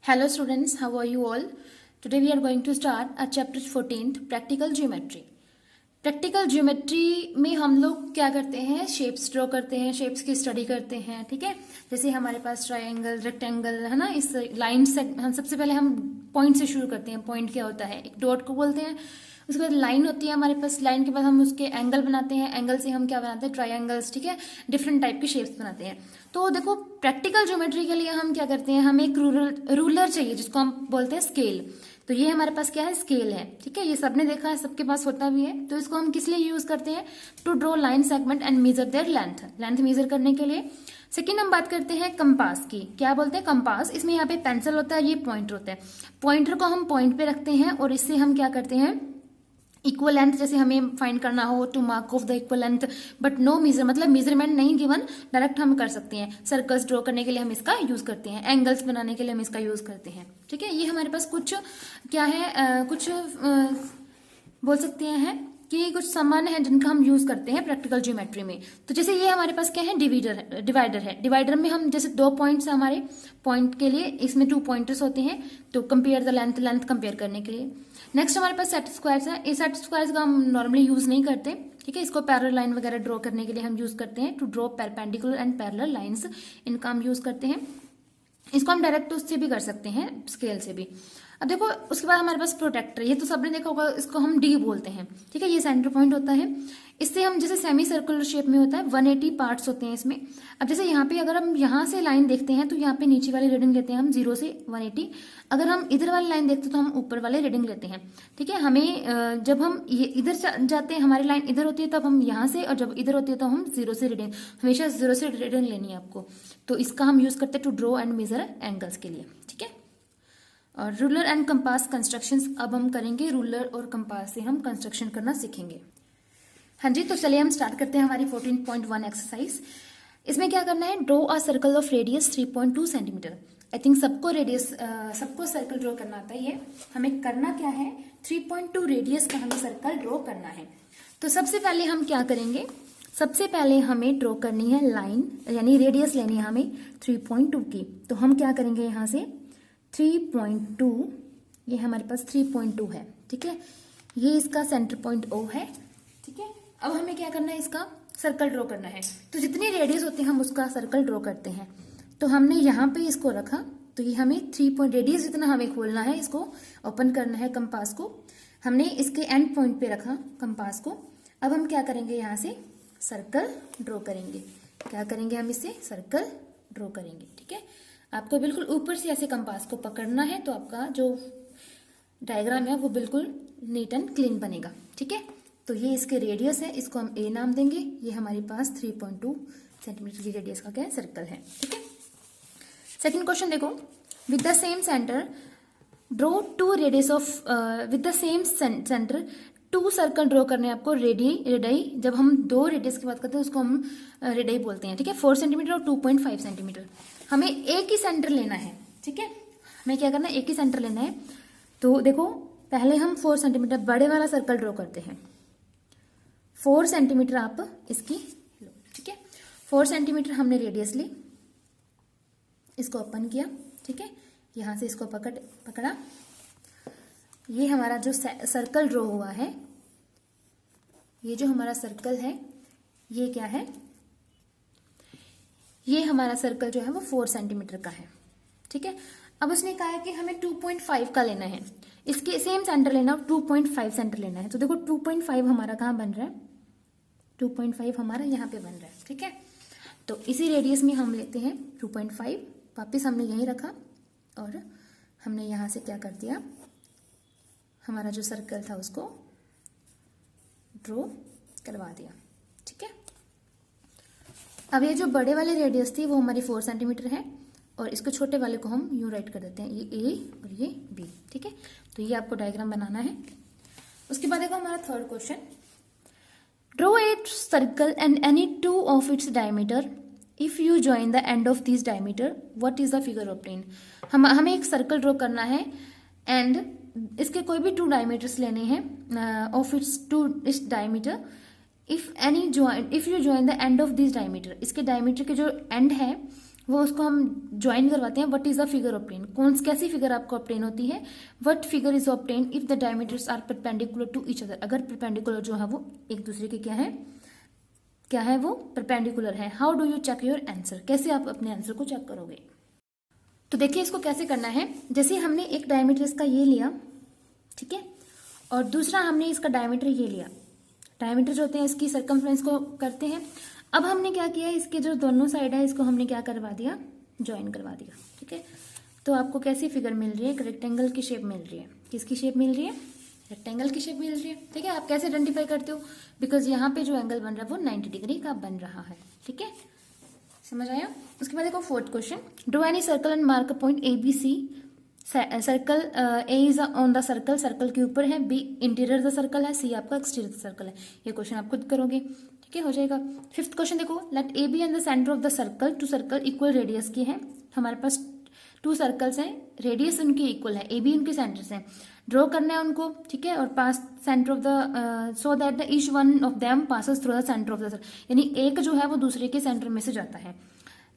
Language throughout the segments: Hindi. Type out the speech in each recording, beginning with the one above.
Hello students, how are you all? Today we are going to start a chapter 14th practical geometry. Practical geometry में हम लोग क्या करते हैं, शेप्स ड्रॉ करते हैं, शेप्स की स्टडी करते हैं. ठीक है, जैसे हमारे पास ट्रायंगल, रेक्टेंगल है ना. इस लाइन से हम सबसे पहले हम पॉइंट से शुरू करते हैं. पॉइंट क्या होता है, एक डॉट को बोलते हैं. उसके बाद लाइन होती है हमारे पास. लाइन के बाद हम उसके एंगल बनाते हैं. एंगल से हम क्या बनाते हैं, ट्रायंगल्स. ठीक है, डिफरेंट टाइप की शेप्स बनाते हैं. तो देखो, प्रैक्टिकल ज्योमेट्री के लिए हम क्या करते हैं, हमें एक रूलर चाहिए जिसको हम बोलते हैं स्केल. तो ये हमारे पास क्या है, स्केल है. ठीक है, ये सबने देखा है, सबके पास होता भी है. तो इसको हम किस लिए यूज करते हैं, to draw line segment and measure their length measure करने के लिए. सेकेंड हम बात करते हैं कंपास की. क्या बोलते हैं, कंपास. इसमें यहाँ पे पेंसिल होता है, ये पॉइंटर होता है. पॉइंटर को हम पॉइंट पे रखते हैं और इससे हम क्या करते हैं, इक्वल लेंथ जैसे हमें फाइंड करना हो, to mark off the equal length, but no measure, मतलब मेजरमेंट नहीं गिवन, डायरेक्ट हम कर सकते हैं. सर्कल्स ड्रॉ करने के लिए हम इसका यूज करते हैं. एंगल्स बनाने के लिए हम इसका यूज करते हैं. ठीक है, ये हमारे पास कुछ क्या है, कुछ बोल सकते हैं कि कुछ सामान है जिनका हम यूज करते हैं प्रैक्टिकल ज्योमेट्री में. तो जैसे ये हमारे पास क्या है, डिवाइडर है. डिवाइडर में हम जैसे दो पॉइंट्स है हमारे, पॉइंट के लिए इसमें 2 पॉइंटर्स होते हैं. तो कंपेयर द लेंथ कंपेयर करने के लिए. नेक्स्ट हमारे पास सेट स्क्वायर्स है. इस सेट स्क्वायर्स का हम नॉर्मली यूज नहीं करते. ठीक है, इसको पैरेलल लाइन वगैरह ड्रॉ करने के लिए हम यूज करते हैं. To draw perpendicular and parallel lines, इनका हम यूज करते हैं. इसको हम डायरेक्ट उससे भी कर सकते हैं, स्केल से भी. अब देखो, उसके बाद हमारे पास प्रोटेक्टर. ये तो सबने देखा होगा, इसको हम डी बोलते हैं. ठीक है, ये सेंटर पॉइंट होता है. इससे हम जैसे सेमी सर्कुलर शेप में होता है, 180 पार्ट्स होते हैं इसमें. अब जैसे यहाँ पे अगर हम यहाँ से लाइन देखते हैं तो यहाँ पे नीचे वाली रीडिंग लेते हैं हम 0 से 180. अगर हम इधर वाली लाइन देखते हैं तो हम ऊपर वाले रीडिंग लेते हैं. ठीक है, हमें जब हम ये इधर जाते हैं, हमारी लाइन इधर होती है तब हम यहाँ से, और जब इधर होती है तो हम 0 से रीडिंग, हमेशा 0 से रीडिंग लेनी है आपको. तो इसका हम यूज करते हैं to draw and measure angles के लिए. ठीक है, और रूलर एंड कंपास कंस्ट्रक्शंस अब हम करेंगे. रूलर और कंपास से हम कंस्ट्रक्शन करना सीखेंगे. हाँ जी, तो चलिए हम स्टार्ट करते हैं हमारी 14.1 एक्सरसाइज. इसमें क्या करना है, draw a circle of radius 3.2 centimetre. I think सबको रेडियस, सबको सर्कल ड्रॉ करना आता है. ये हमें करना क्या है, 3.2 रेडियस का हमें सर्कल ड्रॉ करना है. तो सबसे पहले हम क्या करेंगे, सबसे पहले हमें ड्रॉ करनी है लाइन, यानी रेडियस लेनी है हमें 3.2 की. तो हम क्या करेंगे, यहाँ से 3.2, ये हमारे पास 3.2 है. ठीक है, ये इसका सेंटर पॉइंट O है. ठीक है, अब हमें क्या करना है, इसका सर्कल ड्रॉ करना है. तो जितनी रेडियस होती है हम उसका सर्कल ड्रॉ करते हैं. तो हमने यहाँ पे इसको रखा, तो ये हमें 3 पॉइंट रेडियस जितना हमें खोलना है, इसको ओपन करना है कंपास को. हमने इसके एंड पॉइंट पे रखा कंपास को. अब हम क्या करेंगे, यहाँ से सर्कल ड्रॉ करेंगे. क्या करेंगे, हम इससे सर्कल ड्रॉ करेंगे. ठीक है, आपको बिल्कुल ऊपर से ऐसे कंपास को पकड़ना है, तो आपका जो डायग्राम है वो बिल्कुल नीट एंड क्लीन बनेगा. ठीक है, तो ये इसके रेडियस है, इसको हम A नाम देंगे. ये हमारे पास 3.2 सेंटीमीटर की रेडियस का क्या है, सर्कल है. ठीक है, सेकंड क्वेश्चन देखो. With the same centre draw 2 radius of, with the same centre 2 circle draw करने आपको. रेडियाई, जब हम 2 रेडियस की बात करते हैं उसको हम रेडियाई बोलते हैं. ठीक है, 4 सेंटीमीटर और 2.5 सेंटीमीटर. हमें एक ही सेंटर लेना है. ठीक है, हमें क्या करना है, एक ही सेंटर लेना है. तो देखो, पहले हम 4 सेंटीमीटर बड़े वाला सर्कल ड्रॉ करते हैं. 4 सेंटीमीटर आप इसकी लो. ठीक है, 4 सेंटीमीटर हमने रेडियस ली, इसको ओपन किया. ठीक है, यहां से इसको पकड़ा. ये हमारा जो सर्कल ड्रॉ हुआ है, ये जो हमारा सर्कल है, ये क्या है, ये हमारा सर्कल जो है वो 4 सेंटीमीटर का है. ठीक है, अब उसने कहा है कि हमें 2.5 का लेना है. इसके सेम सेंटर लेना, 2.5 सेंटर लेना है. तो देखो 2.5 हमारा कहाँ बन रहा है, 2.5 हमारा यहाँ पे बन रहा है. ठीक है, तो इसी रेडियस में हम लेते हैं 2.5. वापिस हमने यहीं रखा और हमने यहाँ से क्या कर दिया, हमारा जो सर्कल था उसको ड्रॉ करवा दिया. ठीक है, अब ये जो बड़े वाले रेडियस थी वो हमारी 4 सेंटीमीटर है, और इसको छोटे वाले को हम यूं राइट कर देते हैं, ये A और ये B. ठीक है, तो ये आपको डायग्राम बनाना है. उसके बाद देखो हमारा third question. Draw a circle and any 2 of its diameter. If you join the end of this diameter, what is the figure obtain. हमें एक सर्कल ड्रॉ करना है एंड इसके कोई भी 2 डायमीटर्स लेने हैं of its diameter. If you join the end of this diameter, इसके डायमीटर के जो एंड है वो उसको हम ज्वाइन करवाते हैं। What is the figure obtain, कैसी फिगर आपको ऑब्टेन होती है। What figure is obtain if the diameters are perpendicular to each other, अगर परपेंडिकुलर जो है वो एक दूसरे के क्या है वो परपेंडिकुलर है। How do you check your answer, कैसे आप अपने आंसर को चेक करोगे। तो देखिए इसको कैसे करना है। जैसे हमने एक डायमीटर इसका ये लिया, ठीक है, और दूसरा हमने इसका डायमीटर ये लिया। डायमीटर जो होते हैं इसकी सर्कमफ्रेंस को करते हैं। अब हमने क्या किया, इसके जो दोनों साइड है इसको हमने क्या करवा दिया, ज्वाइन करवा दिया, ठीक है। तो आपको कैसी फिगर मिल रही है, एक रेक्टेंगल की शेप मिल रही है। किसकी शेप मिल रही है, रेक्टेंगल की शेप मिल रही है, ठीक है। आप कैसे आइडेंटिफाई करते हो, बिकॉज यहाँ पे जो एंगल बन रहा है वो 90 डिग्री का बन रहा है, ठीक है, समझ आया। उसके बाद देखो fourth question, draw any circle and mark a point A B C. Circle A is on the circle, circle के ऊपर है, बी इंटीरियर द सर्कल है, सी आपका एक्सटीरियर द सर्कल है। ये क्वेश्चन आप खुद करोगे, ठीक है, हो जाएगा। फिफ्थ क्वेश्चन देखो, let A B and the centre of the circle, two circle equal radius के हैं। हमारे पास 2 सर्कल्स हैं, रेडियस उनकी इक्वल है, ए बी उनके सेंटर्स हैं। ड्रॉ करना है उनको, ठीक है, और pass centre of the so that the each one of them passes through the centre of the circle, यानी एक जो है वो दूसरे के सेंटर में से जाता है।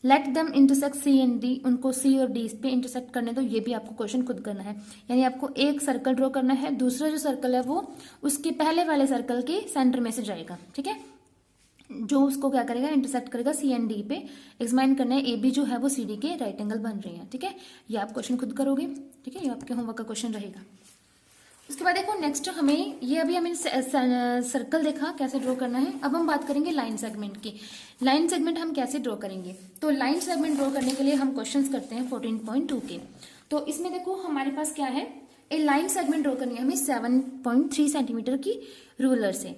Let them intersect C and D, उनको सी और डी पे इंटरसेक्ट करने दो। ये भी आपको क्वेश्चन खुद करना है, यानी आपको एक सर्कल ड्रॉ करना है, दूसरा जो सर्कल है वो उसके पहले वाले सर्कल के सेंटर में से जाएगा, ठीक है, जो उसको क्या करेगा, इंटरसेक्ट करेगा सी एंड डी पे। एक्समाइन करना है ए बी जो है वो सी डी के राइट एंगल बन रहे हैं, ठीक है। ये आप क्वेश्चन खुद करोगे, ठीक है, ये आपके होमवर्क का क्वेश्चन रहेगा। उसके बाद देखो नेक्स्ट हमें ये अभी हमें सर्कल देखा कैसे ड्रॉ करना है। अब हम बात करेंगे लाइन सेगमेंट की। लाइन सेगमेंट हम कैसे ड्रॉ करेंगे, तो लाइन सेगमेंट ड्रॉ करने के लिए हम क्वेश्चंस करते हैं 14.2 के। तो इसमें देखो हमारे पास क्या है, ए लाइन सेगमेंट ड्रॉ करनी है हमें 7.3 सेंटीमीटर की रूलर से।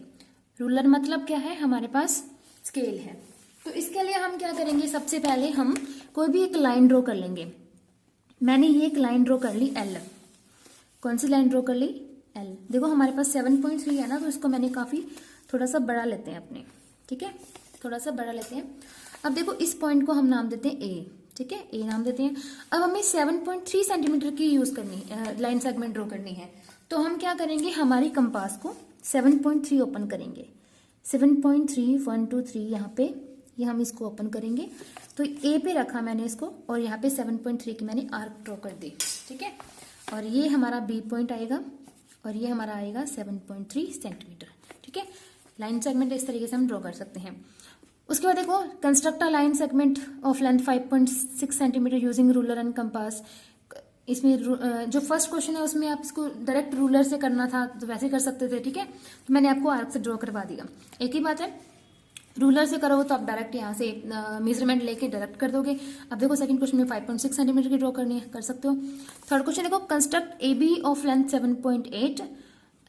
रूलर मतलब क्या है, हमारे पास स्केल है। तो इसके लिए हम क्या करेंगे, सबसे पहले हम कोई भी एक लाइन ड्रॉ कर लेंगे। मैंने ये एक लाइन ड्रॉ कर ली एल। कौन सी लाइन ड्रॉ कर ली, एल। देखो हमारे पास 7.3 है ना, तो इसको मैंने काफी थोड़ा सा बड़ा लेते हैं अपने, ठीक है, थोड़ा सा बड़ा लेते हैं। अब देखो इस पॉइंट को हम नाम देते हैं ए, ठीक है, ए नाम देते हैं। अब हमें 7.3 सेंटीमीटर की यूज करनी लाइन सेगमेंट ड्रॉ करनी है। तो हम क्या करेंगे, हमारी कंपास को 7.3 ओपन करेंगे। 7.3 1 2 3 यहाँ पे ये हम इसको ओपन करेंगे। तो ए पे रखा मैंने इसको, और यहाँ पे 7.3 की मैंने आर्क ड्रॉ कर दी, ठीक है। और ये हमारा बी पॉइंट आएगा, और ये हमारा आएगा 7.3 सेंटीमीटर, ठीक है। लाइन सेगमेंट इस तरीके से हम ड्रॉ कर सकते हैं। उसके बाद देखो, construct a line segment of length 5.6 centimetre using ruler and compass. इसमें जो फर्स्ट क्वेश्चन है उसमें आप इसको डायरेक्ट रूलर से करना था तो वैसे कर सकते थे, ठीक है, तो मैंने आपको आर्क से ड्रॉ करवा दिया। एक ही बात है, रूलर से करोगे तो आप डायरेक्ट यहाँ से मेजरमेंट लेके डायरेक्ट कर दोगे। अब देखो सेकंड क्वेश्चन में 5.6 सेंटीमीटर की ड्रॉ करनी है, कर सकते हो। थर्ड क्वेश्चन देखो, construct A B of length 7.8।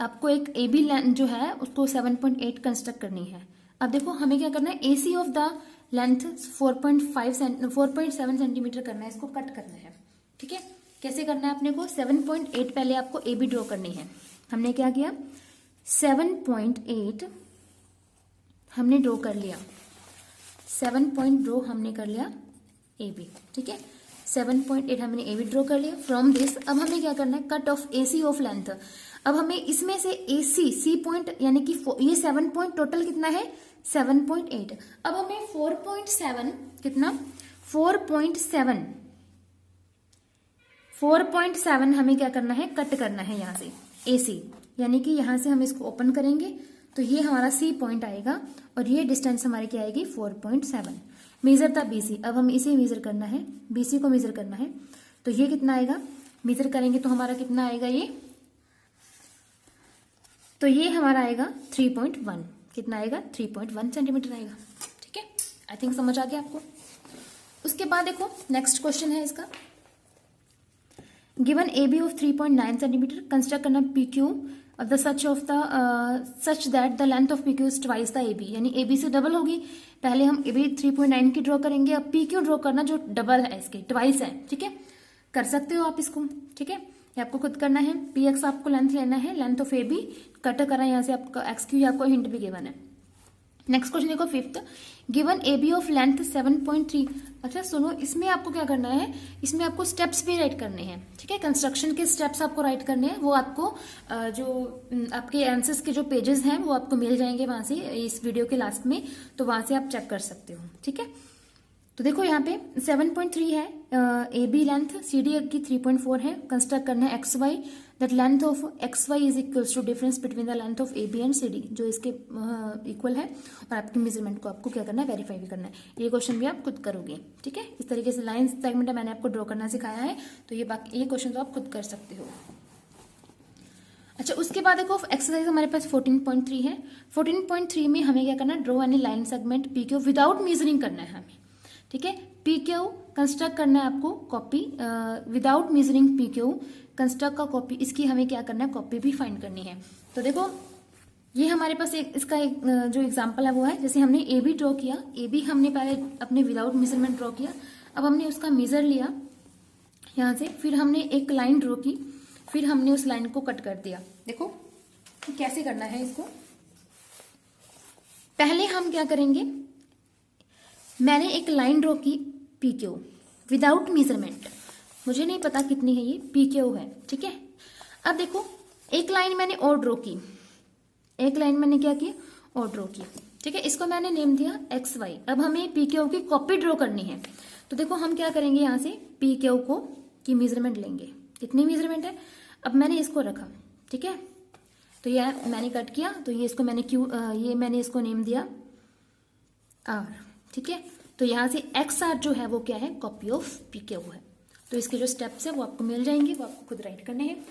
आपको एक ए बी लेंथ जो है उसको 7.8 कंस्ट्रक्ट करनी है। अब देखो हमें क्या करना है, ए C of the length 4.7 centimetre करना है, इसको कट करना है, ठीक है। कैसे करना है अपने को, 7.8 पहले आपको ए बी ड्रॉ करनी है। हमने क्या किया, 7.8 हमने ड्रॉ कर लिया, 7 पॉइंट ड्रॉ हमने कर लिया ए बी, ठीक है। 7.8 हमने ए बी ड्रॉ कर लिया। फ्रॉम दिस अब हमें क्या करना है, cut off A C of length. अब हमें इसमें से ए सी पॉइंट यानी कि ये 7 पॉइंट टोटल कितना है, 7.8। अब हमें 4.7 कितना, 4.7 हमें क्या करना है, कट करना है यहाँ से ए सी, यानी कि यहाँ से हम इसको ओपन करेंगे तो ये हमारा सी पॉइंट आएगा, और ये डिस्टेंस हमारी क्या आएगी, 4.7। मेजर था बीसी, अब हम इसे मेजर करना है, बीसी को मेजर करना है। तो ये कितना आएगा, मेजर करेंगे तो हमारा कितना आएगा ये, तो ये हमारा आएगा 3.1। कितना आएगा, 3.1 सेंटीमीटर आएगा, ठीक है। आई थिंक समझ आ गया आपको। उसके बाद देखो नेक्स्ट क्वेश्चन है इसका, given A B of 3.9 centimetre, construct करना P Q of the such that the length of PQ is twice the AB, यानी AB से डबल होगी। पहले हम AB 3.9 की ड्रॉ करेंगे, अब PQ ड्रॉ करना जो डबल है इसके, ट्वाइस है, ठीक है। कर सकते हो आप इसको, ठीक है, ये आपको खुद करना है। PX आपको लेंथ लेना है, लेंथ ऑफ AB कट करा यहाँ से आपका XQ, आपको हिंट भी गिवन है। नेक्स्ट क्वेश्चन देखो fifth, given A B of length 7.3। अच्छा सुनो, इसमें आपको क्या करना है, इसमें आपको स्टेप्स भी राइट करने हैं, ठीक है। कंस्ट्रक्शन के स्टेप्स आपको राइट करने हैं, वो आपको जो आपके आंसर्स के जो पेजेस हैं वो आपको मिल जाएंगे वहां से, इस वीडियो के लास्ट में, तो वहां से आप चेक कर सकते हो, ठीक है। तो देखो यहाँ पे 7.3 है A B length, C D की 3.4 है। कंस्ट्रक्ट करना है X Y, that length of X Y is equals to difference between the length of A B and C D, जो इसके इक्वल है। और आपकी मेजरमेंट को आपको क्या करना है, वेरीफाई भी करना है। ये क्वेश्चन भी आप खुद करोगे, ठीक है। इस तरीके से लाइन सेगमेंट मैंने आपको ड्रॉ करना सिखाया है, तो ये क्वेश्चन तो आप खुद कर सकते हो। अच्छा, उसके बाद देखो एक्सरसाइज हमारे पास 14.3 है। 14.3 में हमें क्या करना है, draw any line segment P Q without measuring करना है हमें, ठीक है। पी क्यू कंस्ट्रक्ट करना है आपको copy, without measuring P Q construct का कॉपी, इसकी हमें क्या करना है, कॉपी भी फाइंड करनी है। तो देखो ये हमारे पास इसका एक जो एग्जांपल है वो है, जैसे हमने ए बी ड्रॉ किया, ए बी हमने पहले अपने विदाउट मेजरमेंट ड्रॉ किया, अब हमने उसका मेजर लिया यहाँ से, फिर हमने एक लाइन ड्रॉ की, फिर हमने उस लाइन को कट कर दिया। देखो कैसे करना है इसको। पहले हम क्या करेंगे, मैंने एक लाइन ड्रॉ की पी क्यू विदाउट मेजरमेंट, मुझे नहीं पता कितनी है, ये पी क्यू है, ठीक है। अब देखो एक लाइन मैंने और ड्रॉ की, एक लाइन मैंने क्या की, और ड्रॉ की, ठीक है। इसको मैंने नेम दिया एक्स वाई। अब हमें पी क्यू की कॉपी ड्रॉ करनी है, तो देखो हम क्या करेंगे, यहाँ से पी क्यू को की मेजरमेंट लेंगे, कितनी मेजरमेंट है। अब मैंने इसको रखा, ठीक है, तो ये मैंने कट किया, तो ये इसको मैंने ये मैंने इसको नेम दिया आर, ठीक है। तो यहाँ से एक्स आर जो है वो क्या है, कॉपी ऑफ पी क्यू है। तो इसके जो स्टेप्स है वो आपको मिल जाएंगे, वो आपको खुद राइट करने हैं।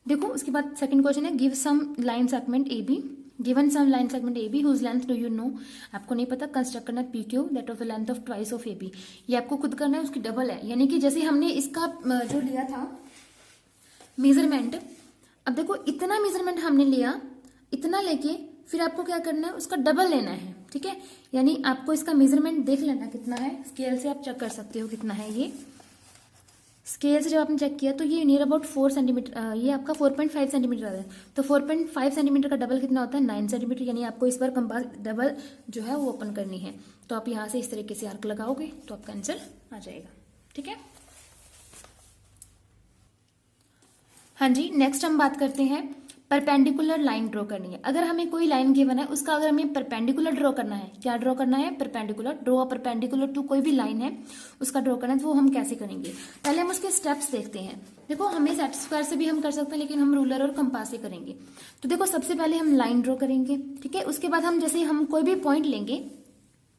देखो उसके बाद सेकंड क्वेश्चन है, give some line segment A B, given some line segment A B whose length do you know, आपको नहीं पता, कंस्ट्रक्ट करना P Q that of the length of twice of A B, ये आपको खुद करना है, उसकी डबल है। यानी कि जैसे हमने इसका जो लिया था मेजरमेंट, अब देखो इतना मेजरमेंट हमने लिया, इतना लेके फिर आपको क्या करना है, उसका डबल लेना है, ठीक है। यानी आपको इसका मेजरमेंट देख लेना कितना है, स्केल से आप चेक कर सकते हो कितना है। ये स्केल से जब आपने चेक किया तो ये नियर अबाउट 4 सेंटीमीटर, ये आपका 4.5 सेंटीमीटर आ रहा है। तो 4.5 सेंटीमीटर का डबल कितना होता है, 9 सेंटीमीटर। यानी आपको इस बार कंपास डबल जो है वो ओपन करनी है। तो आप यहाँ से इस तरीके से आर्क लगाओगे तो आपका आंसर आ जाएगा, ठीक है। हाँ जी, नेक्स्ट हम बात करते हैं परपेंडिकुलर लाइन ड्रॉ करनी है। अगर हमें कोई लाइन गिवन है, उसका अगर हमें परपेंडिकुलर ड्रॉ करना है, क्या ड्रॉ करना है, परपेंडिकुलर, ड्रॉ परपेंडिकुलर टू कोई भी लाइन है उसका ड्रॉ करना है, तो वो हम कैसे करेंगे। पहले हम उसके स्टेप्स देखते हैं। देखो हमें सेट स्क्वायर से भी हम कर सकते हैं, लेकिन हम रूलर और कंपास से करेंगे। तो देखो सबसे पहले हम लाइन ड्रॉ करेंगे, ठीक है। उसके बाद हम जैसे हम कोई भी पॉइंट लेंगे,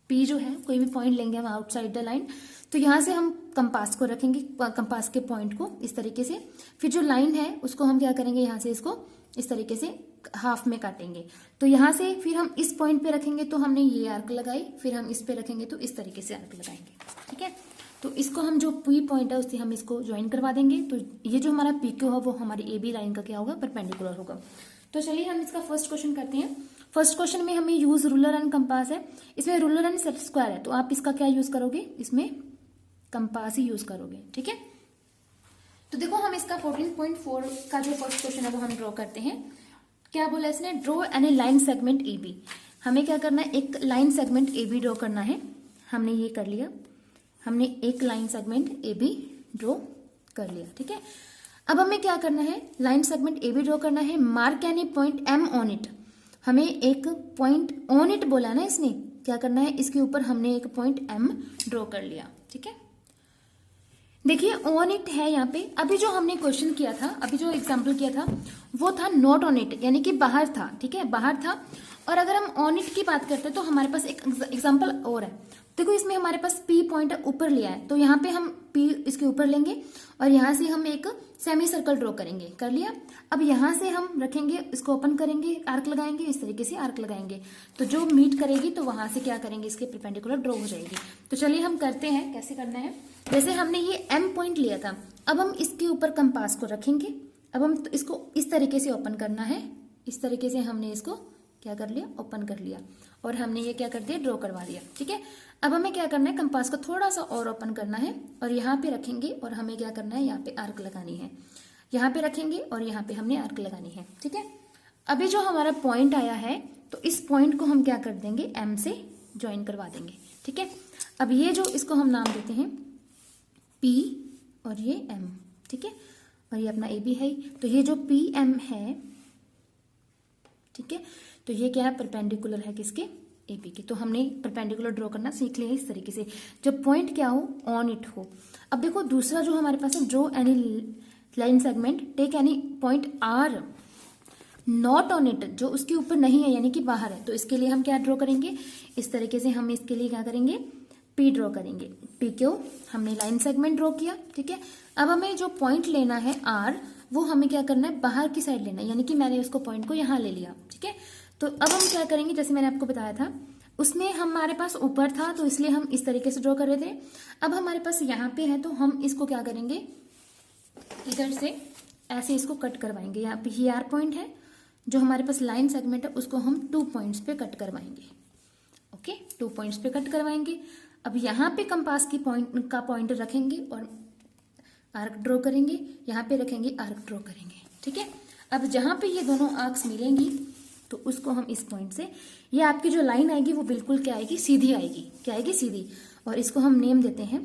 पी जो है कोई भी पॉइंट लेंगे हम आउटसाइड द लाइन, तो यहाँ से हम कंपास को रखेंगे, कंपास के पॉइंट को इस तरीके से। फिर जो लाइन है उसको हम क्या करेंगे, यहाँ से इसको इस तरीके से हाफ में काटेंगे। तो यहाँ से फिर हम इस पॉइंट पे रखेंगे तो हमने ये आर्क लगाई, फिर हम इस पे रखेंगे तो इस तरीके से आर्क लगाएंगे, ठीक है। तो इसको हम जो पी पॉइंट है उससे हम इसको ज्वाइन करवा देंगे। तो ये जो हमारा पी क्यू है वो हमारी ए बी लाइन का क्या होगा, परपेंडिकुलर होगा। तो चलिए हम इसका फर्स्ट क्वेश्चन करते हैं। फर्स्ट क्वेश्चन में हमें यूज रूलर एंड कंपास है, इसमें रूलर एंड सेट स्क्वायर है, तो आप इसका क्या यूज करोगे, इसमें कंपास ही यूज करोगे, ठीक है। तो देखो हम इसका 14.4 का जो फर्स्ट क्वेश्चन है वो हम ड्रॉ करते हैं। क्या बोला इसने, draw any line segment A B. हमें क्या करना है, एक line segment A B draw करना है। हमने ये कर लिया, हमने एक line segment A B draw कर लिया, ठीक है। अब हमें क्या करना है, line segment A B draw करना है, mark any point M on it. हमें एक पॉइंट ऑन इट बोला ना इसने, क्या करना है, इसके ऊपर हमने एक पॉइंट एम ड्रॉ कर लिया, ठीक है। देखिए ऑन इट है यहाँ पे, अभी जो हमने क्वेश्चन किया था, अभी जो एग्जाम्पल किया था वो था नॉट ऑन इट, यानी कि बाहर था, ठीक है, बाहर था। और अगर हम ऑन इट की बात करते हैं तो हमारे पास एक एग्जाम्पल और है। देखो इसमें हमारे पास पी पॉइंट ऊपर लिया है, तो यहाँ पे हम पी इसके ऊपर लेंगे और यहाँ से हम एक सेमी सर्कल ड्रॉ करेंगे, कर लिया। अब यहाँ से हम रखेंगे, इसको ओपन करेंगे, आर्क लगाएंगे, इस तरीके से आर्क लगाएंगे, तो जो मीट करेगी तो वहां से क्या करेंगे, इसके परपेंडिकुलर ड्रॉ हो जाएगी। तो चलिए हम करते हैं, कैसे करना है। जैसे हमने ये एम पॉइंट लिया था, अब हम इसके ऊपर कंपास को रखेंगे। अब हम तो इसको इस तरीके से ओपन करना है, इस तरीके से हमने इसको क्या कर लिया, ओपन कर लिया, और हमने ये क्या कर दिया, ड्रॉ करवा दिया, ठीक है। अब हमें क्या करना है, कंपास को थोड़ा सा और ओपन करना है और यहाँ पे रखेंगे, और हमें क्या करना है, यहाँ पे आर्क लगानी है, यहाँ पे रखेंगे और यहाँ पे हमने आर्क लगानी है, ठीक है। अभी जो हमारा पॉइंट आया है तो इस पॉइंट को हम क्या कर देंगे, एम से ज्वाइन करवा देंगे, ठीक है। अब ये जो इसको हम नाम देते हैं पी और ये एम, ठीक है, और ये अपना ए बी है। तो ये जो पी एम है, ठीक है, तो ये क्या है, परपेंडिकुलर है किसके, AP की। तो हमने परपेंडिकुलर ड्रॉ करना सीख लिया इस तरीके से, जब पॉइंट क्या हो, ऑन इट हो। अब देखो दूसरा जो हमारे पास है, draw any line segment take any point or not on it, जो उसके ऊपर नहीं है यानी कि बाहर है। तो इसके लिए हम क्या ड्रॉ करेंगे, इस तरीके से हम इसके लिए क्या करेंगे, P ड्रॉ करेंगे। PQ हमने लाइन सेगमेंट ड्रॉ किया, ठीक है। अब हमें जो पॉइंट लेना है R, वो हमें क्या करना है, बाहर की साइड लेना है, यानी कि मैंने उसको पॉइंट को यहाँ ले लिया, ठीक है। तो अब हम क्या करेंगे, जैसे मैंने आपको बताया था, उसमें हमारे पास ऊपर था तो इसलिए हम इस तरीके से ड्रॉ कर रहे थे। अब हमारे पास यहाँ पे है तो हम इसको क्या करेंगे, इधर से ऐसे इसको कट करवाएंगे। यहाँ पे ये R पॉइंट है, जो हमारे पास लाइन सेगमेंट है उसको हम 2 पॉइंट्स पे कट करवाएंगे। ओके, 2 पॉइंट्स पे कट करवाएंगे। अब यहाँ पे कंपास की पॉइंट रखेंगे और आर्क ड्रॉ करेंगे, यहाँ पे रखेंगे, आर्क ड्रॉ करेंगे, ठीक है। अब जहाँ पे ये दोनों आर्क्स मिलेंगी तो उसको हम इस पॉइंट से, ये आपकी जो लाइन आएगी वो बिल्कुल क्या आएगी, सीधी आएगी। क्या आएगी, सीधी। और इसको हम नेम देते हैं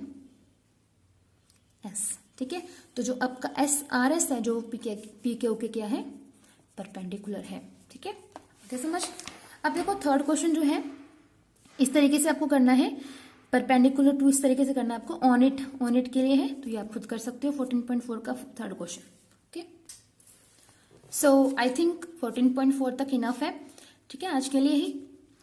S, ठीक है। तो जो आपका SRS है, जो PQ के क्या है, परपेंडिकुलर है, ठीक है। ओके समझ। अब देखो थर्ड क्वेश्चन जो है, इस तरीके से आपको करना है, परपेंडिकुलर टू इस तरीके से करना है आपको, ऑन इट के लिए है, तो ये आप खुद कर सकते हो। 14.4 का third question. Okay, so I think 14.4 तक इनफ है, ठीक है, आज के लिए ही।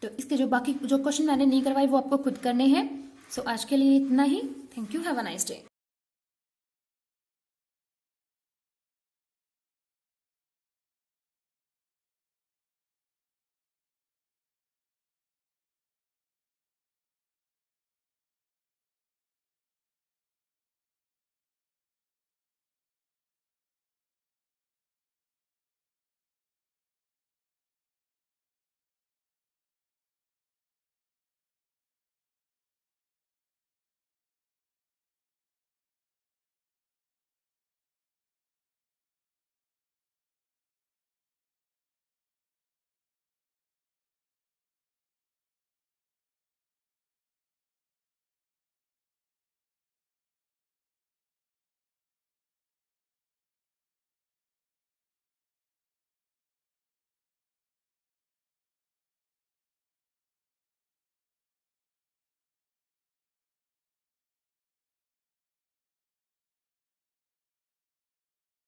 तो इसके जो बाकी जो क्वेश्चन मैंने नहीं करवाए वो आपको खुद करने हैं। सो आज के लिए इतना ही। Thank you, have a nice day.